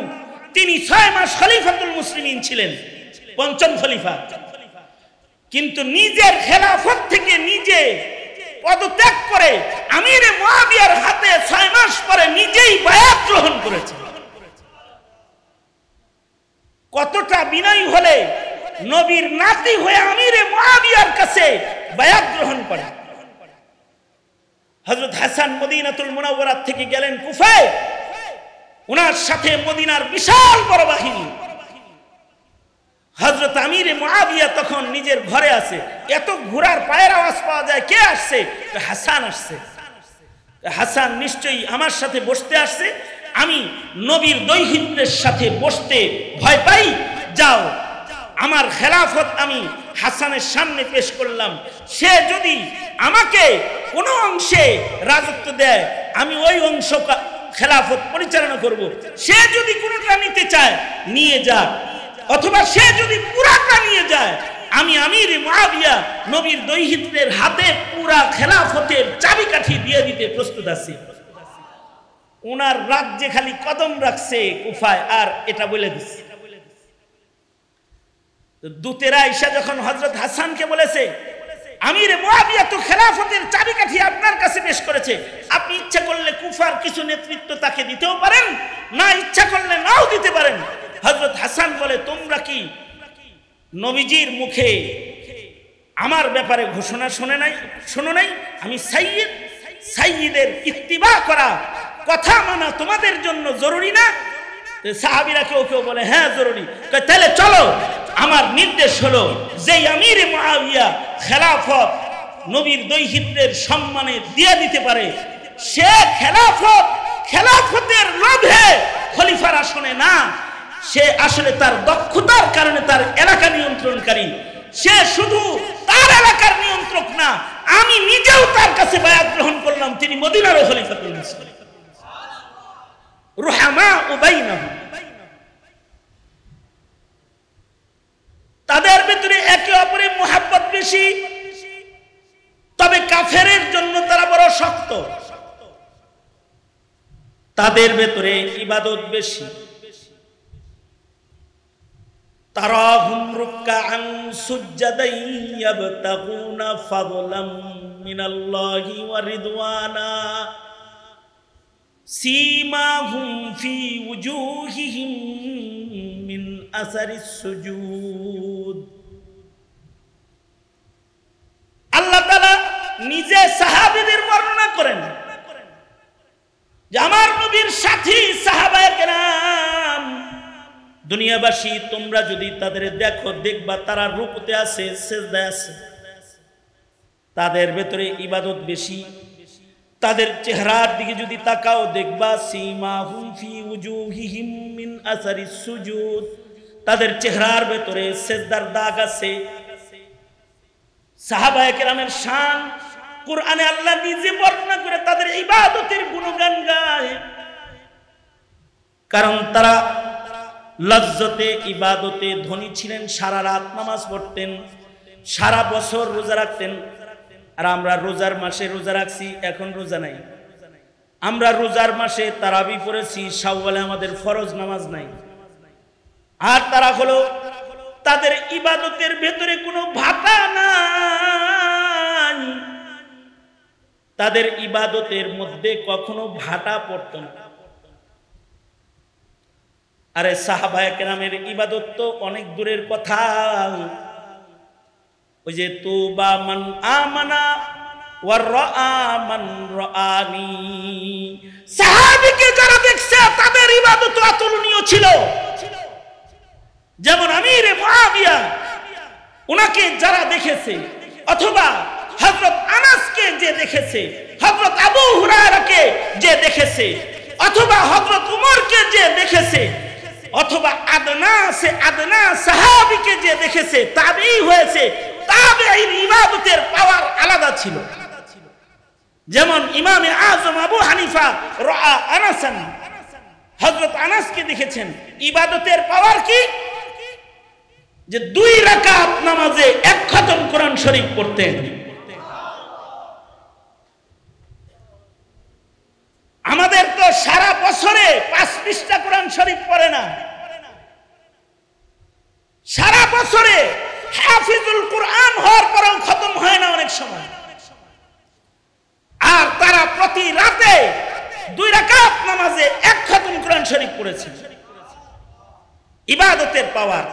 তিনি 6 মাস খলিফাতুল মুসলিমিন ছিলেন, পঞ্চম খলিফা। কিন্তু নিজের খেলাফত থেকে নিজে পদত্যাগ করে আমির মুআবিয়ার হাতে 6 মাস পরে নিজেই বায়াত গ্রহণ করেছে। কতটা বিনয়ী হলে নবীর নাতি হয়ে আমির মুআবিয়ার কাছে বায়াত গ্রহণ করে। হযরত হাসান মদিনাতুল মুনাওয়ারা থেকে গেলেন কুফায়, ওনার সাথে মদিনার বিশাল বড় বাহিনী। হযরত আমির মুআবিয়া তখন নিজের ঘরে আছে, এত ঘোড়ার পায়ের আওয়াজ পাওয়া যায়, কে আসছে? হাসান আসছে। হাসান নিশ্চয়ই আমার সাথে বসতে আসছে, আমি নবীর দৌহিত্রের সাথে বসতে ভয় পাই, যাও আমার খেলাফত আমি হাসানের সামনে পেশ করলাম, সে যদি আমাকে কোনো অংশে রাজত্ব দেয় আমি ওই অংশ খেলাফত পরিচালনা করব, সে যদি কোনোটা নিতে চায় নিয়ে যাক, অথবা সে যদি পুরাটা নিয়ে যায়, আমি আমির মুআবিয়া নবীর দৌহিত্রের হাতে পুরা খেলাফতের চাবিকাঠি দিয়ে দিতে প্রস্তুত আছি। ওনার রাজ্যে খালি কদম রাখছে কুফায়, আর এটা বলে দিচ্ছে। দূতেরা ঈশা যখন হযরত হাসানকে বলেছে আমির মুআবিয়া তো খেলাফতের চাবিকাঠি আপনার কাছে পেশ করেছে, আপনি ইচ্ছা করলে কুফার কিছু নেতৃত্ব তাকে দিতেও পারেন, না ইচ্ছা করলে নাও দিতে পারেন। হযরত হাসান বলে, তোমরা কি নবীজির মুখে আমার ব্যাপারে ঘোষণা শোনো নাই? আমি সাইয়্যিদ, সাইয়্যিদের ইত্তিবা করা, কথা মানা তোমাদের জন্য জরুরি না? সাহাবীরা কেউ বলে হ্যাঁ জরুরি। তাহলে চলো, আমার নির্দেশ হলো যে আমির মুআবিয়া খেলাফত নবীর দৌহিত্রের সম্মানে দিয়ে দিতে পারে, সে খেলাফতের লোভে খলিফার আসনে না, সে আসলে তার দক্ষতার কারণে তার এলাকা নিয়ন্ত্রণকারী, সে শুধু তার এলাকার নিয়ন্ত্রক না, আমি নিজেও তার কাছে বায়াত গ্রহণ করলাম, তিনি মদিনার খলিফাতুল মুসলিমিন। রুহামা বাইনাহুম, তাদের ভিতরে একে অপরের মুহাব্বত বেশি, তবে কাফেরের জন্য তারা বড় শক্ত। তাদের ভিতরে ইবাদত বেশি। তারাহুম রুকআন সুজদান ইয়াবতাগুনা ফাদলাম মিনাল্লাহি ওয়া রিদওয়ানা সীমাহুম ফি ওয়ুজুহিহিম মিন আসারিস সুজুদ। আল্লাহ তাআলা নিজে সাহাবীদের বর্ণনা করেন যে আমার নবীর সাথী সাহাবায়ে কেরাম, দুনিয়াবাসী তোমরা যদি তাদের দেখবা তারা রুকুতে আছে, সিজদায় আছে, তাদের ভেতরে ইবাদত বেশি। তাদের চেহারার দিকে যদি তাকাও দেখবা সীমাহুম ফি ওয়ুজুহিহিম মিন আসারিস সুজুদ, তাদের চেহারার ভেতরে সিজদার দাগ আছে। সাহাবায়ে কেরামের শান কুরআনে আল্লাহ নিজে বর্ণনা করে তাদের ইবাদতের গুণগান গায়। কারণ তারা লজ্জতে ইবাদতে ধনী ছিলেন, সারা রাত নামাজ পড়তেন, সারা বছর রোজা রাখতেন। আর আমরা রোজার মাসে রোজা রাখছি, এখন রোজা নাই। আমরা রোজার মাসে তারাবি পড়েছি, শাওয়ালে আমাদের ফরজ নামাজ নাই। আর তারা হলো তাদের ইবাদতের ভেতরে কোনো ভাটা নাই, তাদের ইবাদতের মধ্যে কখনো ভাটা পড়তো না। আরে সাহাবায়ে কেরামের ইবাদত তো অনেক দূরের কথা। ওই যে তুবা মান আমানা ওয়া রাআ মান রাআনি, সাহাবীকে যারা দেখছে তাদের ইবাদত অতুলনীয় ছিল। যেমন আমিরে মুআবিয়া, ওনাকে যারা দেখেছে, অথবা হযরত আনাসকে যে দেখেছে, হযরত আবু হুরায়রাকে যে দেখেছে, অথবা হযরত উমরকে যে দেখেছে, অথবা আদনা সাহাবীকে যে দেখেছে, তাবেঈ হয়েছে, তাবেঈর ইবাদতের পাওয়ার আলাদা ছিল। যেমন ইমামে আযম আবু হানিফা রাআ আনাসান, হযরত আনাসকে দেখেছেন, ইবাদতের পাওয়ার কি? যে 2 রাকাত নামাজে 1 খতম কোরআন শরীফ পড়তেন। আমাদের তো সারা বছরে 5 পৃষ্ঠা কোরআন শরীফ পড়ে না, সারা বছরে হাফিজুল কোরআন হওয়ার পরেও খতম হয় না অনেক সময়। আর তারা প্রতি রাতে 2 রাকাত নামাজে 1 খতম কোরআন শরীফ পড়েছেন। ইবাদতের পাওয়ার।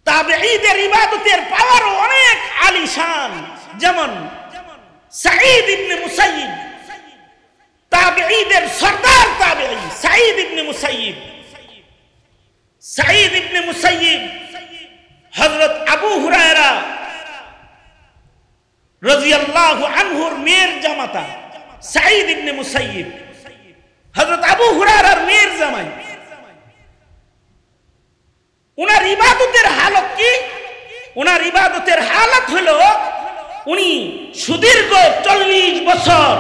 তাবেঈদের ইবাদতের পাওয়ারও অনেক আলিশান। যেমন সাঈদ ইবনে মুসাইয়িব, তাবেঈদের সরদার তাবেঈ সাঈদ ইবনে মুসাইয়িব। সাঈদ ইবনে মুসাইয়িব হযরত আবু হুরায়রা রাদিয়াল্লাহু আনহুর মেয়ের জামাতা। সাঈদ ইবনে মুসাইয়িব হযরত আবু হুরায়রার মেয়ের জামাই। উনার ইবাদতের হালত কি? উনার ইবাদতের হালত হলো উনি সুদীর্ঘ 40 বছর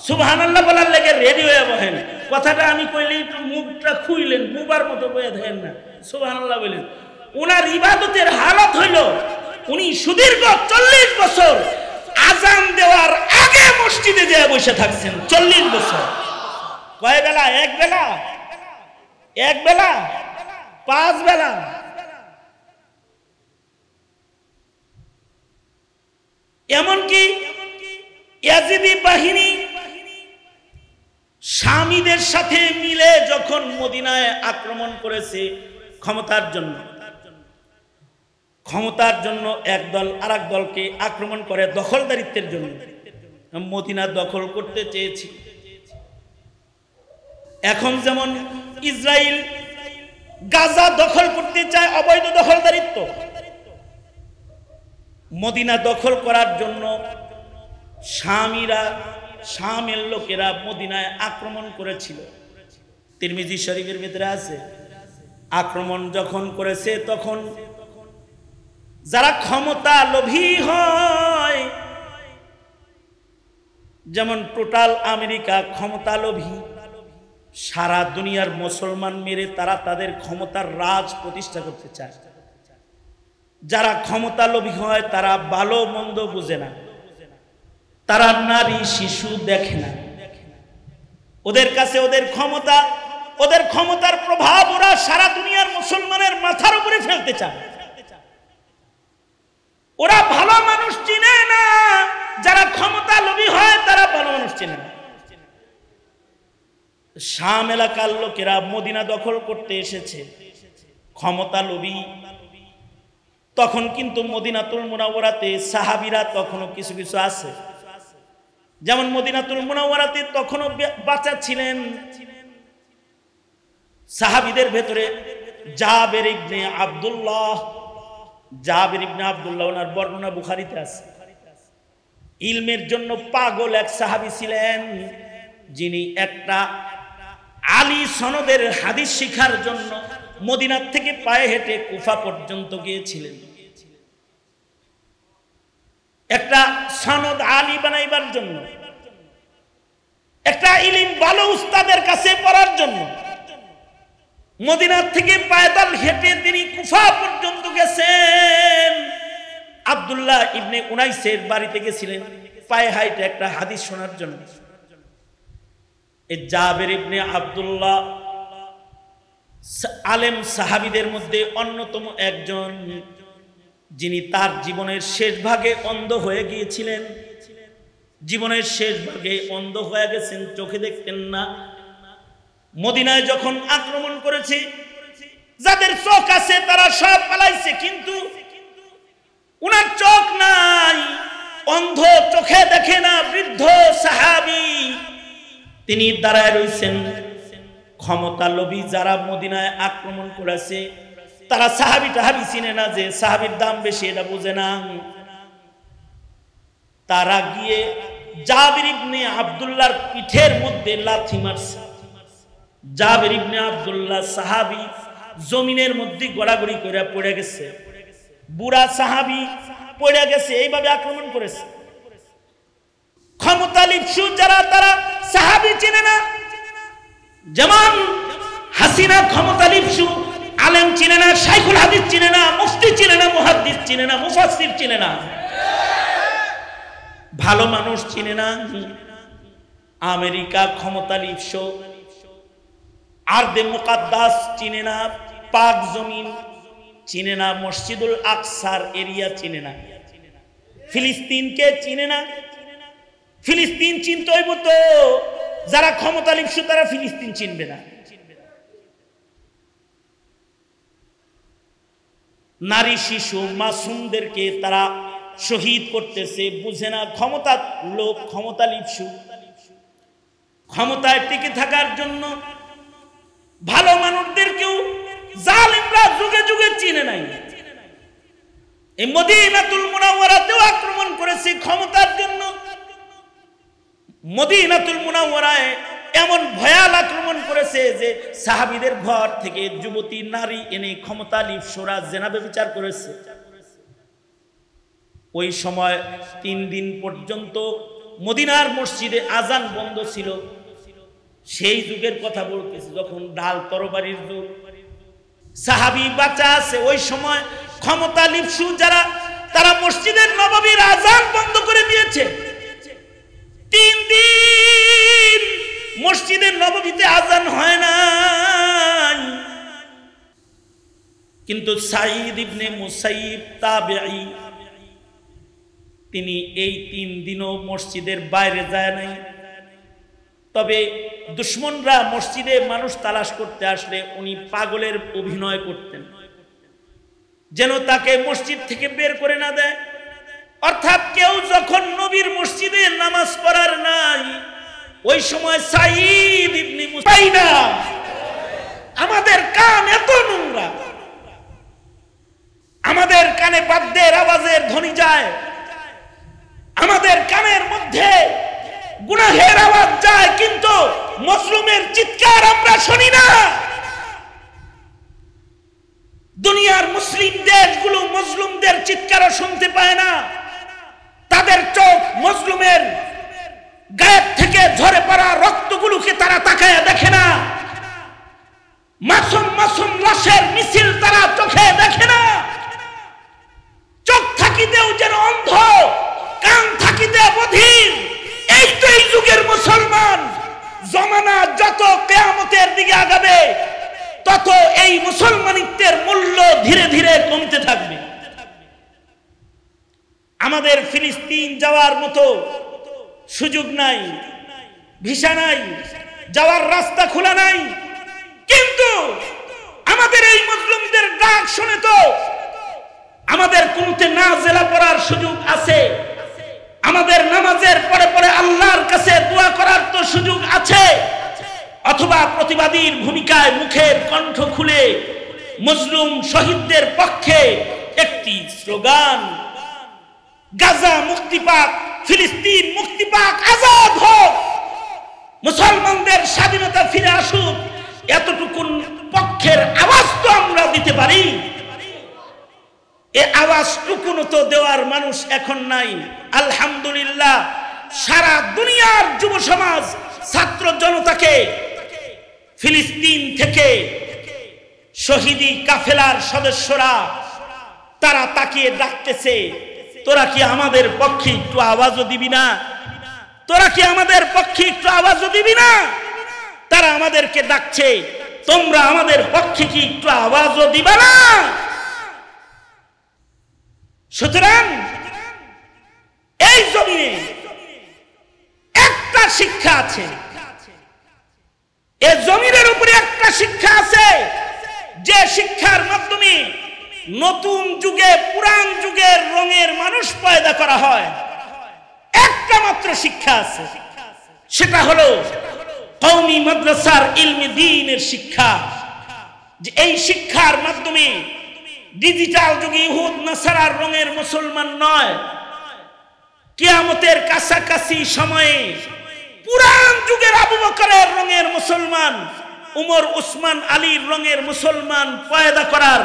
সুবহানাল্লাহ বলার লেগে রেডি হয়ে বহেন। কথাটা আমি কইলেই একটু মুখটা খুইলেন, বুবার মতো বয়ে দেন না, সুবহানাল্লাহ বলেন। উনার ইবাদতের হালত হলো উনি সুদীর্ঘ 40 বছর আজান দেওয়ার আগে মসজিদে যেয়ে বসে থাকছেন। 40 বছর। কয় বেলা? 1 বেলা, 1 বেলা, 5 বেলা। এমনকি ইয়াজিদি বাহিনী শামীদের সাথে মিলে যখন মদিনায় আক্রমণ করেছে ক্ষমতার জন্য একদল আরেক দলকে আক্রমণ করে দখলদারিত্বের জন্য। মদিনা দখল করতে চেয়েছে। এখন যেমন ইসরায়েল গাজা দখল করতে চায়, অবৈধ দখলদারিত্ব। মদিনা দখল করার জন্য শামের লোকেরা মদিনায় আক্রমণ করেছিল। তিরমিজি শরীফের ভিতরে আছে, আক্রমণ যখন করেছে তখন যারা ক্ষমতা লোভী হয়, যেমন টোটাল আমেরিকা ক্ষমতা লোভী, সারা দুনিয়ার মুসলমান মেরে তারা তাদের ক্ষমতার রাজ প্রতিষ্ঠা করতে চায়। যারা ক্ষমতা লোভী হয় তারা ভালো মন্দ বুঝে না, তারা নারী শিশু দেখে না। ওদের কাছে ওদের ক্ষমতার প্রভাব ওরা সারা দুনিয়ার মুসলমানের মাথার উপরে ফেলতে চায়। ওরা ভালো মানুষ চিনে না। যারা ক্ষমতা লোভী হয় তারা ভালো মানুষ চিনে না। শাম এলাকার লোকেরা মদিনা দখল করতে এসেছে, ক্ষমতা লোভী। তখন কিন্তু মদিনাতুল মুনাওয়ারাতে সাহাবীরা তখনও কিছু কিছু আছে। যেমন মদিনাতুল মুনাওয়ারাতে তখনও বাচ্চা ছিলেন সাহাবীদের ভেতরে জাবের ইবনে আব্দুল্লাহ। ওনার বর্ণনা বুখারীতে আছে। ইলমের জন্য পাগল এক সাহাবী ছিলেন, যিনি একটা আলী সনদের হাদিস শিখার জন্য মদিনার থেকে পায়ে হেঁটে কুফা পর্যন্ত গিয়েছিলেন, একটা সনদ আলী বানাইবার জন্য। একটা ইলম ভালো উস্তাদের কাছে পড়ার জন্য মদিনা থেকে পায়দল হেঁটে তিনি কুফা পর্যন্ত গেছেন। আব্দুল্লাহ ইবনে উনাইসের বাড়িতে গেছিলেন পায়ে হাইটে একটা হাদিস শোনার জন্য। এই জাবের ইবনে আব্দুল্লাহ আলেম সাহাবীদের মধ্যে অন্যতম একজন, যিনি তার জীবনের শেষ ভাগে অন্ধ হয়ে গিয়েছিলেন। জীবনের শেষ ভাগে অন্ধ হয়ে গেছেন, চোখে দেখতেন না। মদিনায় যখন আক্রমণ করেছে, যাদের চোখ আছে তারা সব পালাইছে, কিন্তু উনার চোখ নাই, অন্ধ, চোখে দেখে না, বৃদ্ধ সাহাবী তিনি দাঁড়ায় রয়েছেন। ক্ষমতা লোভী যারা মদিনায় আক্রমণ করেছে তারা সাহাবী টাহাবি চিনে না, যে সাহাবীর দাম বেশি এটা বোঝে না। তারা গিয়ে জাবির ইবনে আব্দুল্লাহর পিঠের মধ্যে লাথি মারছে। জাবির ইবনে আব্দুল্লাহ সাহাবী জমিনের মধ্যে গড়াগড়ি করে পড়ে গেছে, বুড়া সাহাবী পড়ে গেছে। এইভাবে আক্রমণ করেছে। ক্ষমতা লিপ্সু যারা তারা সাহাবী চিনে না, যেমন হাসিনা ক্ষমতা লিপ্সু, আলেম চিনে না, শাইখুল হাদিস চিনে না, মুফতি চিনে না, মুহাদ্দিস চিনে না, মুফাসসির চিনে না, ভালো মানুষ চিনে না। আমেরিকা ক্ষমতা লিপ্সু, আরদে মুকাদ্দাস চিনে না, পাক জমিন চিনে না, মসজিদুল আকসার এরিয়া চিনে না, ফিলিস্তিনকে চিনে না। ফিলিস্তিন চিনতে হইব তো যারা ক্ষমতা লিপ্সু তারা ফিলিস্তিন চিনবে না। নারী শিশু মাসুমদেরকে তারা শহীদ করতেছে, বুঝে না। ক্ষমতার লোক, ক্ষমতা লিপ্সু, ক্ষমতায় টিকে থাকার জন্য ভালো মানুষদেরকেও জালিমরা যুগে যুগে চিনে নাই। এই মদিনাতুল মুনাওয়ারাতেও আক্রমণ করেছে ক্ষমতার জন্য। মদিনাতুল মুনাওয়ারায় এমন ভয়াল আক্রমণ করেছে যে সাহাবীদের ঘর থেকে যুবতী নারী এনে ক্ষমতা লিপ্সুরা জেনা ব্যভিচার করেছে। ওই সময় 3 দিন পর্যন্ত মদিনার মসজিদে আজান বন্ধ ছিল। সেই যুগের কথা বলতেছি, যখন ঢাল তরবারির যুগ, সাহাবী বাঁচা আছে। ওই সময় ক্ষমতা লিপ্সু যারা তারা মসজিদের নববীর আজান বন্ধ করে দিয়েছে। 3 দিন মসজিদের নববীতে আজান হয় না। কিন্তু সাঈদ ইবনে মুসাইয়িব তাবেঈ, তিনি এই 3 দিনও মসজিদের বাইরে যায় নাই। তবে দুশমনরা মসজিদে মানুষ তালাশ করতে আসলে উনি পাগলের অভিনয় করতেন, যেন তাকে মসজিদ থেকে বের করে না দেয়। অর্থাৎ কেউ যখন নবীর মসজিদে নামাজ পড়ার নাই, ওই সময় সাঈদ ইবনে মুসাইয়িব, আমাদের কান এত নোংরা, আমাদের কানে বাদ্যের আওয়াজের ধ্বনি যায়, আমাদের কানের মধ্যে গুনাহের আওয়াজ যায়, কিন্তু মজলুমের চিৎকার আমরা শুনি না। দুনিয়ার মুসলিম দেশগুলো মজলুমদের চিৎকারও শুনতে পায় না। তাদের চোখ মজলুমের গায়ের থেকে ঝরে পড়া রক্তগুলোকে তারা তাকায় দেখে না। মাসুম মাসুম লাশের মিছিল তারা চোখে দেখে না। চোখ থাকিতেও যেন অন্ধ, কান থাকিতে বধির। এই তো এই যুগের মুসলমান। জমানা যত কিয়ামতের দিকে আগাবে, তত এই মুসলমানিত্বের মূল্য ধীরে ধীরে কমতে থাকবে। আমাদের ফিলিস্তিন যাওয়ার মতো সুযোগ নাই, ভিসা নাই, যাওয়ার রাস্তা খোলা নাই। কিন্তু আমাদের এই মুসলিমদের ডাক শুনে তো আমাদের কুনুতে নাজিলা পড়ার সুযোগ আছে, আমাদের নামাজের পরে পরে আল্লাহর কাছে দোয়া করার তো সুযোগ আছে। অথবা প্রতিবাদীর ভূমিকায় মুখের কণ্ঠ খুলে মজলুম শহীদদের পক্ষে একটি স্লোগান, গাজা মুক্তি পাক, ফিলিস্তিন মুক্তি পাক, আজাদ হোক, মুসলমানদের স্বাধীনতা ফিরে আসুক, এতটুকু পক্ষের আওয়াজ তো আমরা দিতে পারি। এ আওয়াজটুকু তো দেওয়ার মানুষ এখন নাই। আলহামদুলিল্লাহ, সারা দুনিয়ার যুব সমাজ ছাত্র জনতাকে ফিলিস্তিন থেকে শহীদি কাফেলার সদস্যরা তারা তাকিয়ে ডাকতেছে, তোরা কি আমাদের পক্ষে একটু আওয়াজও দিবি না? তোরা কি আমাদের পক্ষে একটু আওয়াজও দিবি না? তারা আমাদেরকে ডাকছে, তোমরা আমাদের পক্ষে কি একটু আওয়াজও দিবা না? সুতরাং এই জমিনে একটা শিক্ষা আছে, এই জমিনের উপরে একটা শিক্ষা আছে, যে শিক্ষার মাধ্যমে নতুন যুগে পুরান যুগের রঙের মানুষ পয়দা করা হয়। একটা মাত্র শিক্ষা আছে, সেটা হলো কওমি মাদ্রাসার ইলমে দ্বীনের শিক্ষা। যে এই শিক্ষার মাধ্যমে ডিজিটাল যুগে ইহুদ নাসারার রঙের মুসলমান নয়, কিয়ামতের কাছাকাছি সময়ে পুরান যুগের আবু বকরের রঙের মুসলমান, উমর উসমান আলীর রঙের মুসলমান পয়দা করার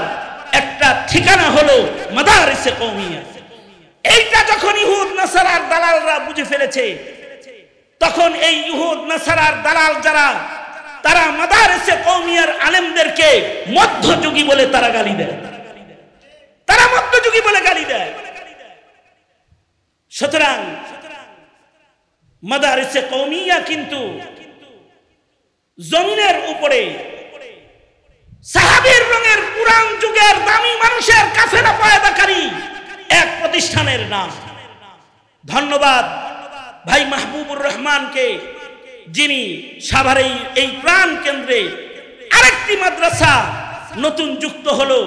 একটা ঠিকানা হলো মাদারিসে কওমিয়া। এইটা যখন ইহুদ নাসারার দালালরা বুঝে ফেলেছে, তখন এই ইহুদ নাসারার দালাল যারা, তারা মাদারিসে কওমিয়ার আলেমদেরকে মধ্যযুগী বলে তারা গালি দেয়, তারা মধ্যযুগী বলে গালি দেয়। সুতরাং মাদারিসে কওমিয়া কিন্তু জমিনের উপরে সাহাবীর রঙের পুরান যুগের দামি মানুষের কাফেলা পয়দাকারী এক প্রতিষ্ঠানের নাম। ধন্যবাদ ভাই মাহবুবুর রহমানকে, যিনি সাভারে এই প্রাণ কেন্দ্রে আরেকটি মাদ্রাসা নতুন যুক্ত হলো,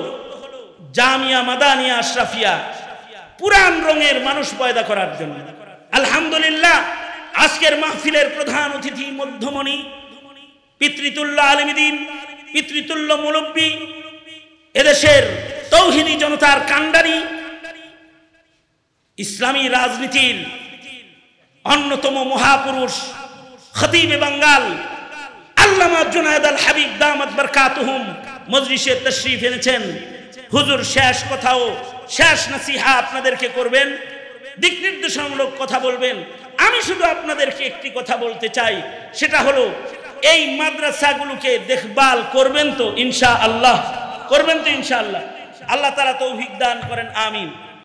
জামিয়া মাদানিয়া আশরাফিয়া, পুরান রঙের মানুষ পয়দা করার জন্য। আলহামদুলিল্লাহ, আজকের মাহফিলের প্রধান অতিথি মধ্যমণি পিতৃতুল্য আলিমদ্দিন, পিতৃতুল্য মুরব্বী, এদেশের তৌহিদি জনতার কান্ডারি, ইসলামী রাজনীতির অন্যতম মহাপুরুষ, খতিবে বাঙ্গাল আল্লামা জুনায়েদ আল হাবিব দামাত বারকাতুহুম মজলিসে তশরিফ এনেছেন। হুজুর শেষ কথাও, শেষ নসিহা আপনাদেরকে করবেন, দিক নির্দেশনামূলক কথা বলবেন। আমি শুধু আপনাদেরকে একটি কথা বলতে চাই, সেটা হলো এই মাদ্রাসাগুলোকে দেখভাল করবেন তো ইনশাআল্লাহ? করবেন তো ইনশাআল্লাহ? আল্লাহ তাআলা তৌফিক দান করেন, আমিন।